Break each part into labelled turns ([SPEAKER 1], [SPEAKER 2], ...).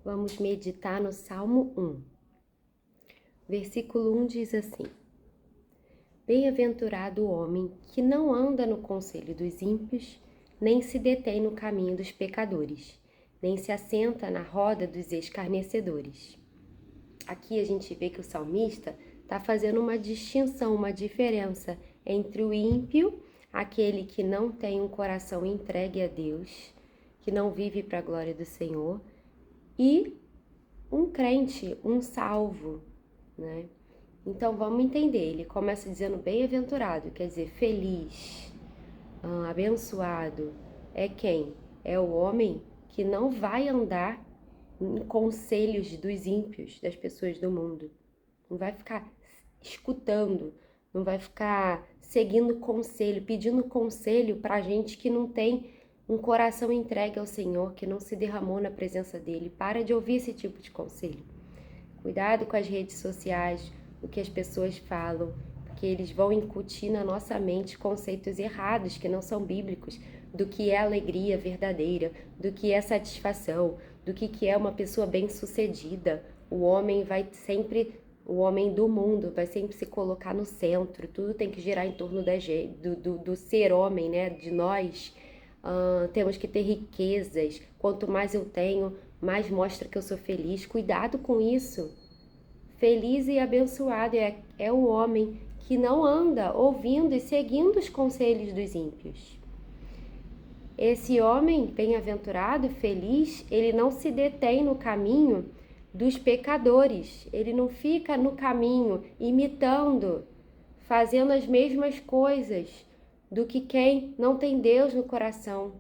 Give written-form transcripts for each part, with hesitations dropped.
[SPEAKER 1] Vamos meditar no Salmo 1. Versículo 1 diz assim: Bem-aventurado o homem que não anda no conselho dos ímpios, nem se detém no caminho dos pecadores, nem se assenta na roda dos escarnecedores. Aqui a gente vê que o salmista está fazendo uma distinção, uma diferença entre o ímpio, aquele que não tem um coração entregue a Deus, que não vive para a glória do Senhor, e um crente, um salvo, né? Então vamos entender, ele começa dizendo bem-aventurado, quer dizer feliz, abençoado. É quem? É o homem que não vai andar em conselhos dos ímpios, das pessoas do mundo. Não vai ficar escutando, não vai ficar seguindo conselho, pedindo conselho para gente que não tem um coração entregue ao Senhor, que não se derramou na presença dele. Para de ouvir esse tipo de conselho. Cuidado com as redes sociais, o que as pessoas falam, porque eles vão incutir na nossa mente conceitos errados, que não são bíblicos, do que é alegria verdadeira, do que é satisfação, do que é uma pessoa bem-sucedida. O homem do mundo vai sempre se colocar no centro, tudo tem que girar em torno do ser homem, né? De nós. Temos que ter riquezas, quanto mais eu tenho, mais mostra que eu sou feliz. Cuidado com isso. Feliz e abençoado é o homem que não anda ouvindo e seguindo os conselhos dos ímpios. Esse homem bem-aventurado, feliz, ele não se detém no caminho dos pecadores. Ele não fica no caminho imitando, fazendo as mesmas coisas do que quem não tem Deus no coração.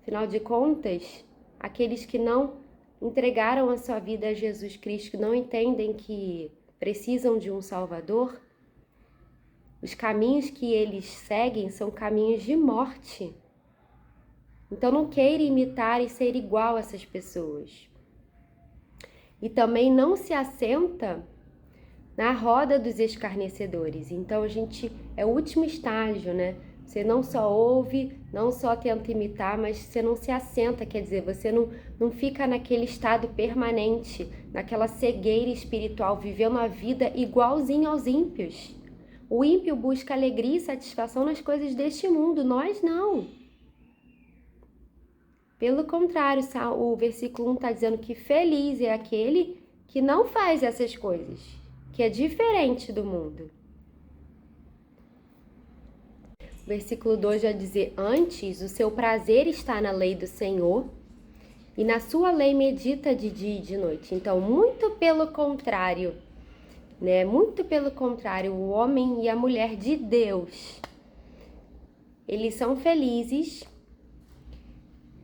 [SPEAKER 1] Afinal de contas, aqueles que não entregaram a sua vida a Jesus Cristo, que não entendem que precisam de um Salvador, os caminhos que eles seguem são caminhos de morte. Então não queira imitar e ser igual a essas pessoas. E também não se assenta na roda dos escarnecedores. Então é o último estágio, né? Você não só ouve, não só tenta imitar, mas você não se assenta, quer dizer, você não fica naquele estado permanente, naquela cegueira espiritual, vivendo a vida igualzinho aos ímpios. O ímpio busca alegria e satisfação nas coisas deste mundo, nós não. Pelo contrário, o versículo 1 está dizendo que feliz é aquele que não faz essas coisas, que é diferente do mundo. O versículo 2 vai dizer: Antes, o seu prazer está na lei do Senhor, e na sua lei medita de dia e de noite. Então, muito pelo contrário, né? Muito pelo contrário, o homem e a mulher de Deus, eles são felizes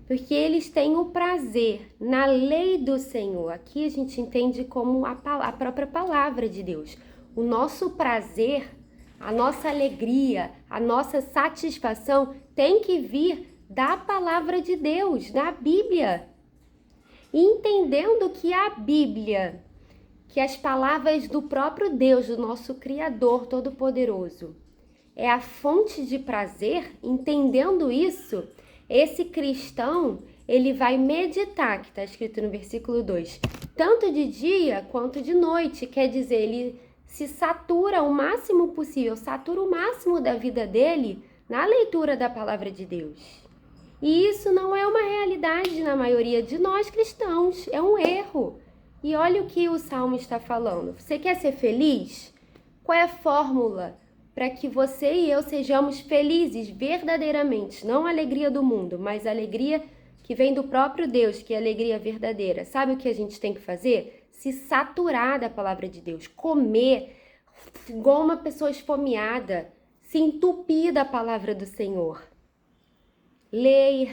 [SPEAKER 1] porque eles têm o prazer na lei do Senhor. Aqui a gente entende como a própria palavra de Deus. O nosso prazer, a nossa alegria, a nossa satisfação tem que vir da palavra de Deus, da Bíblia. E entendendo que a Bíblia, que as palavras do próprio Deus, do nosso Criador Todo-Poderoso, é a fonte de prazer, entendendo isso, esse cristão, ele vai meditar, que está escrito no versículo 2, tanto de dia quanto de noite, quer dizer, ele se satura o máximo possível, satura o máximo da vida dele na leitura da palavra de Deus. E isso não é uma realidade na maioria de nós cristãos, é um erro. E olha o que o Salmo está falando. Você quer ser feliz? Qual é a fórmula para que você e eu sejamos felizes verdadeiramente? Não a alegria do mundo, mas a alegria que vem do próprio Deus, que é a alegria verdadeira. Sabe o que a gente tem que fazer? Se saturar da palavra de Deus, comer igual uma pessoa esfomeada, se entupir da palavra do Senhor. Lê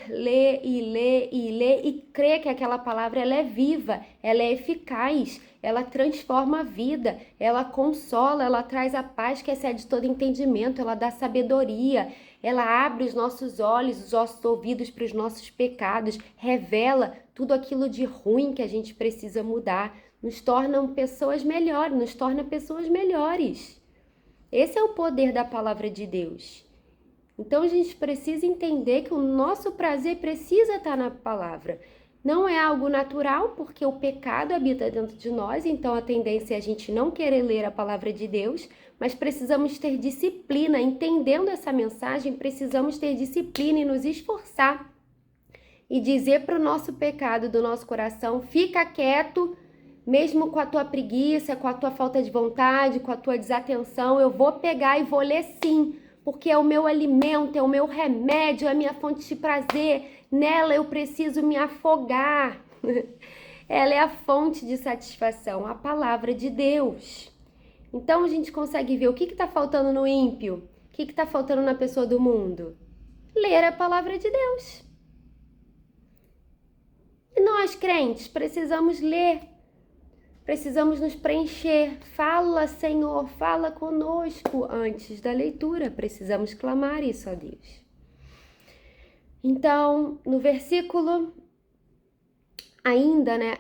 [SPEAKER 1] e crê que aquela palavra ela é viva, ela é eficaz, ela transforma a vida, ela consola, ela traz a paz que excede todo entendimento, ela dá sabedoria, ela abre os nossos olhos, os nossos ouvidos para os nossos pecados, revela tudo aquilo de ruim que a gente precisa mudar, nos torna pessoas melhores. Esse é o poder da palavra de Deus. Então a gente precisa entender que o nosso prazer precisa estar na palavra. Não é algo natural, porque o pecado habita dentro de nós, então a tendência é a gente não querer ler a palavra de Deus, mas precisamos ter disciplina. Entendendo essa mensagem, precisamos ter disciplina e nos esforçar e dizer para o nosso pecado do nosso coração: fica quieto, mesmo com a tua preguiça, com a tua falta de vontade, com a tua desatenção, eu vou pegar e vou ler sim, porque é o meu alimento, é o meu remédio, é a minha fonte de prazer, nela eu preciso me afogar. Ela é a fonte de satisfação, a palavra de Deus. Então a gente consegue ver o que está faltando no ímpio, o que está faltando na pessoa do mundo. Ler a palavra de Deus. E nós, crentes, precisamos ler, precisamos nos preencher. Fala, Senhor, fala conosco antes da leitura. Precisamos clamar isso a Deus. Então, no versículo ainda, né?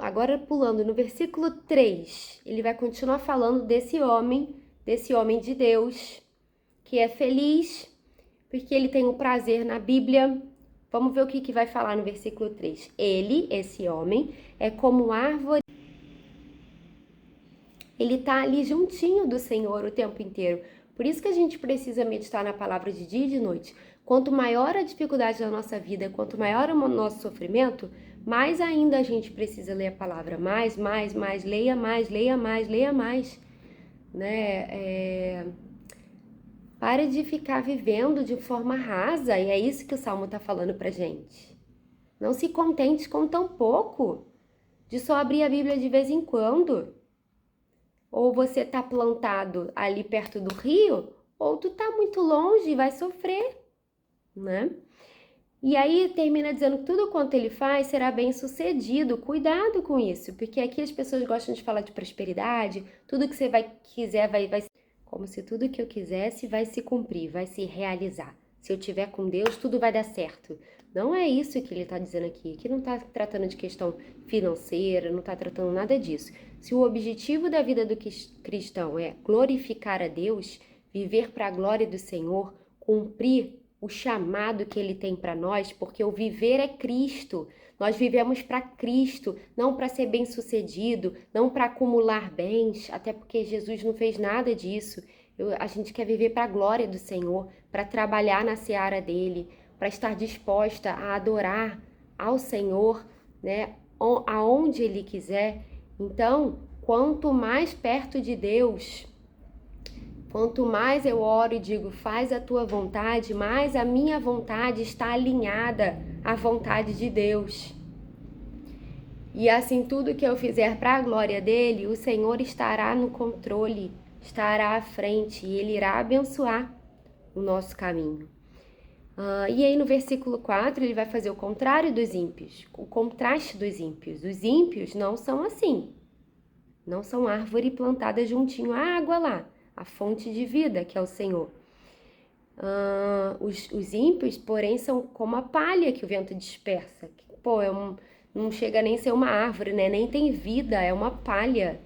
[SPEAKER 1] Agora pulando, no versículo 3, ele vai continuar falando desse homem de Deus, que é feliz, porque ele tem um prazer na Bíblia. Vamos ver o que vai falar no versículo 3. Ele, esse homem, é como árvore. Ele está ali juntinho do Senhor o tempo inteiro. Por isso que a gente precisa meditar na palavra de dia e de noite. Quanto maior a dificuldade da nossa vida, quanto maior o nosso sofrimento, mais ainda a gente precisa ler a palavra. Mais, leia mais, leia mais, leia mais. Né? Pare de ficar vivendo de forma rasa, e é isso que o Salmo está falando pra gente. Não se contente com tão pouco, de só abrir a Bíblia de vez em quando. Ou você está plantado ali perto do rio, ou tu está muito longe e vai sofrer, né? E aí termina dizendo que tudo quanto ele faz será bem sucedido. Cuidado com isso, porque aqui as pessoas gostam de falar de prosperidade, tudo que você quiser vai como se tudo que eu quisesse vai se cumprir, vai se realizar. Se eu tiver com Deus, tudo vai dar certo. Não é isso que ele está dizendo aqui. Aqui não está tratando de questão financeira, não está tratando nada disso. Se o objetivo da vida do cristão é glorificar a Deus, viver para a glória do Senhor, cumprir o chamado que ele tem para nós, porque o viver é Cristo. Nós vivemos para Cristo, não para ser bem-sucedido, não para acumular bens, até porque Jesus não fez nada disso. A gente quer viver para a glória do Senhor, para trabalhar na seara dele, para estar disposta a adorar ao Senhor, né, aonde ele quiser. Então, quanto mais perto de Deus, quanto mais eu oro e digo, faz a tua vontade, mais a minha vontade está alinhada à vontade de Deus. E assim, tudo que eu fizer para a glória dele, o Senhor estará no controle, estará à frente e ele irá abençoar o nosso caminho. E aí no versículo 4 ele vai fazer o contrário dos ímpios, o contraste dos ímpios. Os ímpios não são assim, não são árvore plantada juntinho à água lá, a fonte de vida que é o Senhor. Os ímpios, porém, são como a palha que o vento dispersa. Não chega nem a ser uma árvore, né? Nem tem vida, é uma palha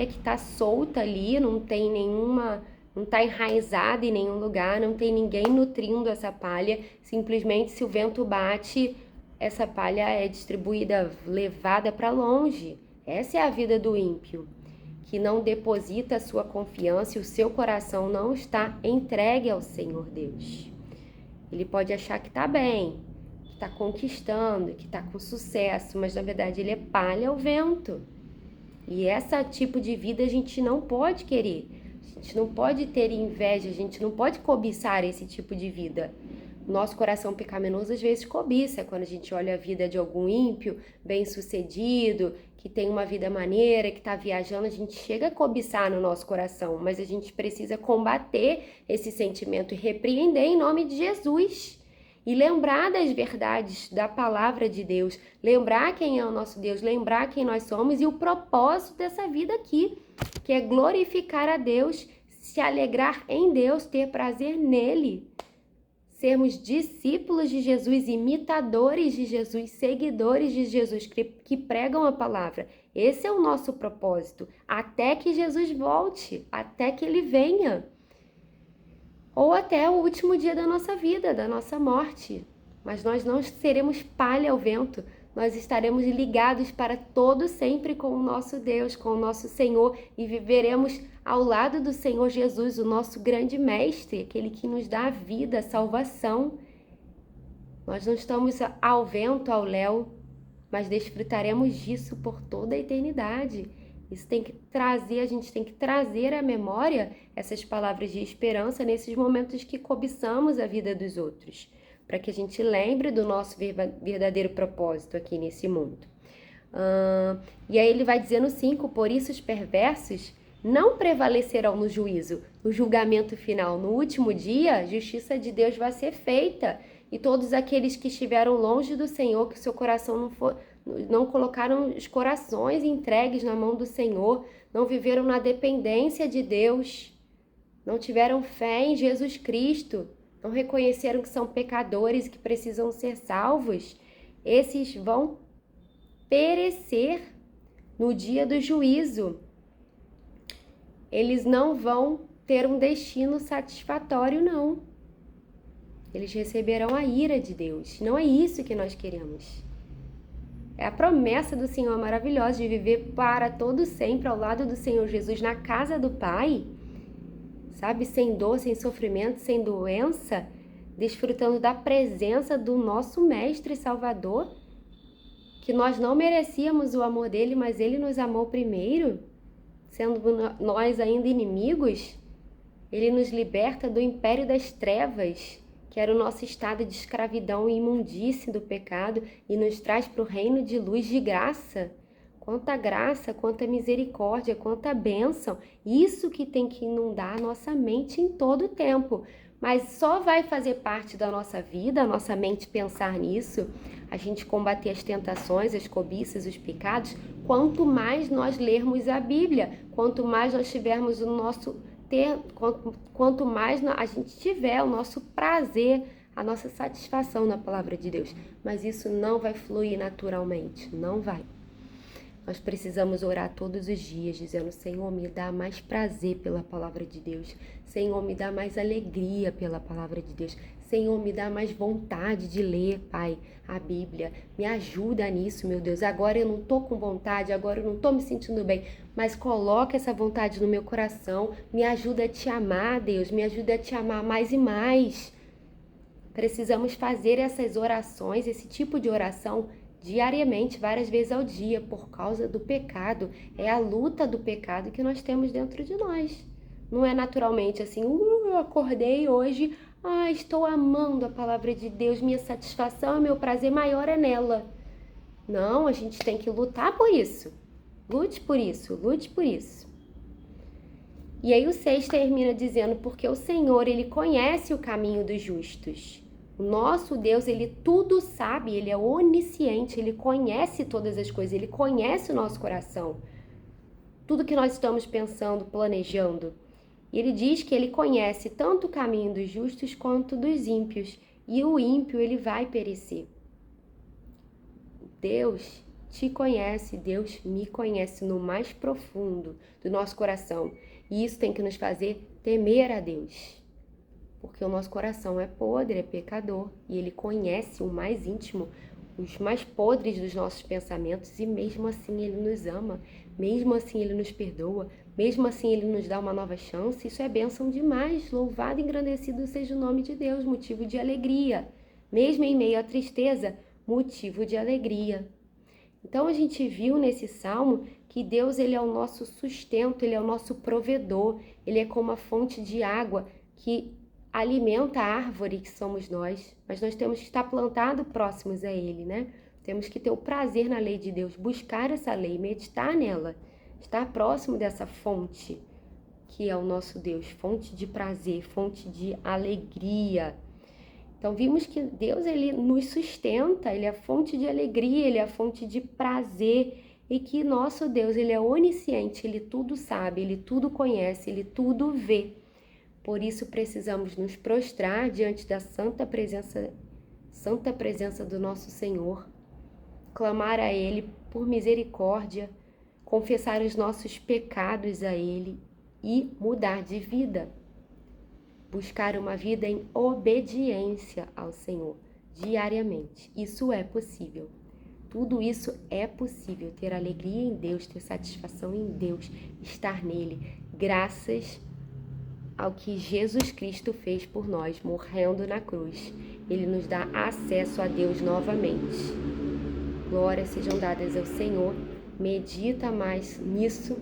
[SPEAKER 1] que está solta ali, não tem nenhuma, não está enraizada em nenhum lugar, não tem ninguém nutrindo essa palha. Simplesmente, se o vento bate, essa palha é distribuída, levada para longe. Essa é a vida do ímpio, que não deposita a sua confiança e o seu coração não está entregue ao Senhor Deus. Ele pode achar que está bem, que está conquistando, que está com sucesso, mas na verdade ele é palha ao vento. E esse tipo de vida a gente não pode querer, a gente não pode ter inveja, a gente não pode cobiçar esse tipo de vida. Nosso coração pecaminoso às vezes cobiça quando a gente olha a vida de algum ímpio, bem-sucedido, que tem uma vida maneira, que está viajando, a gente chega a cobiçar no nosso coração, mas a gente precisa combater esse sentimento e repreender em nome de Jesus. E lembrar das verdades da palavra de Deus, lembrar quem é o nosso Deus, lembrar quem nós somos e o propósito dessa vida aqui, que é glorificar a Deus, se alegrar em Deus, ter prazer nele. Sermos discípulos de Jesus, imitadores de Jesus, seguidores de Jesus, que pregam a palavra. Esse é o nosso propósito, até que Jesus volte, até que ele venha. Ou até o último dia da nossa vida, da nossa morte. mas nós não seremos palha ao vento, nós estaremos ligados para todo sempre com o nosso Deus, com o nosso Senhor, e viveremos ao lado do Senhor Jesus, o nosso grande mestre, aquele que nos dá a vida, a salvação. Nós não estamos ao vento, ao léu, mas desfrutaremos disso por toda a eternidade. Isso tem que trazer, a gente tem que trazer à memória essas palavras de esperança nesses momentos que cobiçamos a vida dos outros, para que a gente lembre do nosso verdadeiro propósito aqui nesse mundo. E aí ele vai dizer no 5, por isso os perversos não prevalecerão no juízo, no julgamento final. No último dia, a justiça de Deus vai ser feita, e todos aqueles que estiveram longe do Senhor, que o seu coração não colocaram os corações entregues na mão do Senhor, não viveram na dependência de Deus, não tiveram fé em Jesus Cristo, não reconheceram que são pecadores e que precisam ser salvos, esses vão perecer no dia do juízo. Eles não vão ter um destino satisfatório, não. Eles receberão a ira de Deus. Não é isso que nós queremos. É a promessa do Senhor maravilhosa de viver para todo sempre ao lado do Senhor Jesus na casa do Pai, sabe? Sem dor, sem sofrimento, sem doença, desfrutando da presença do nosso Mestre Salvador, que nós não merecíamos o amor dele, mas ele nos amou primeiro, sendo nós ainda inimigos. Ele nos liberta do império das trevas, que era o nosso estado de escravidão e imundície do pecado, e nos traz para o reino de luz de graça. Quanta misericórdia, quanta bênção. Isso que tem que inundar a nossa mente em todo o tempo. Mas só vai fazer parte da nossa vida, a nossa mente pensar nisso, a gente combater as tentações, as cobiças, os pecados, quanto mais nós lermos a Bíblia, quanto mais nós tivermos o nosso... Quanto mais a gente tiver o nosso prazer, a nossa satisfação na palavra de Deus. Mas isso não vai fluir naturalmente, não vai. Nós precisamos orar todos os dias, dizendo: Senhor, me dá mais prazer pela palavra de Deus. Senhor, me dá mais alegria pela palavra de Deus. Senhor, me dá mais vontade de ler, Pai, a Bíblia. Me ajuda nisso, meu Deus. Agora eu não estou com vontade, agora eu não estou me sentindo bem, mas coloca essa vontade no meu coração. Me ajuda a te amar, Deus. Me ajuda a te amar mais e mais. Precisamos fazer essas orações, esse tipo de oração, diariamente, várias vezes ao dia, por causa do pecado. É a luta do pecado que nós temos dentro de nós. Não é naturalmente assim, eu acordei hoje, estou amando a palavra de Deus, minha satisfação, meu prazer maior é nela. Não, a gente tem que lutar por isso. Lute por isso, lute por isso. E aí o 6 termina dizendo: porque o Senhor, Ele conhece o caminho dos justos. O nosso Deus, Ele tudo sabe, Ele é onisciente, Ele conhece todas as coisas, Ele conhece o nosso coração. Tudo que nós estamos pensando, planejando. E Ele diz que Ele conhece tanto o caminho dos justos quanto dos ímpios. E o ímpio, ele vai perecer. Deus te conhece, Deus me conhece no mais profundo do nosso coração. E isso tem que nos fazer temer a Deus. Porque o nosso coração é podre, é pecador. E Ele conhece o mais íntimo, os mais podres dos nossos pensamentos. E mesmo assim Ele nos ama. Mesmo assim Ele nos perdoa. Mesmo assim Ele nos dá uma nova chance. Isso é bênção demais. Louvado e engrandecido seja o nome de Deus. Motivo de alegria. Mesmo em meio à tristeza, motivo de alegria. Então a gente viu nesse salmo que Deus, Ele é o nosso sustento, Ele é o nosso provedor. Ele é como a fonte de água que alimenta a árvore que somos nós, mas nós temos que estar plantados próximos a Ele, né? Temos que ter o prazer na lei de Deus, buscar essa lei, meditar nela, estar próximo dessa fonte que é o nosso Deus, fonte de prazer, fonte de alegria. Então vimos que Deus, Ele nos sustenta, Ele é a fonte de alegria, Ele é a fonte de prazer, e que nosso Deus, Ele é onisciente, Ele tudo sabe, Ele tudo conhece, Ele tudo vê. Por isso precisamos nos prostrar diante da santa presença do nosso Senhor, clamar a Ele por misericórdia, confessar os nossos pecados a Ele e mudar de vida. Buscar uma vida em obediência ao Senhor. diariamente. Isso é possível. Tudo isso é possível, ter alegria em Deus, ter satisfação em Deus, estar nele, graças ao que Jesus Cristo fez por nós, morrendo na cruz. Ele nos dá acesso a Deus novamente. Glórias sejam dadas ao Senhor. Medita mais nisso,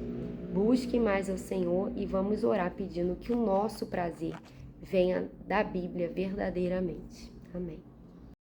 [SPEAKER 1] busque mais ao Senhor e vamos orar pedindo que o nosso prazer venha da Bíblia verdadeiramente. Amém.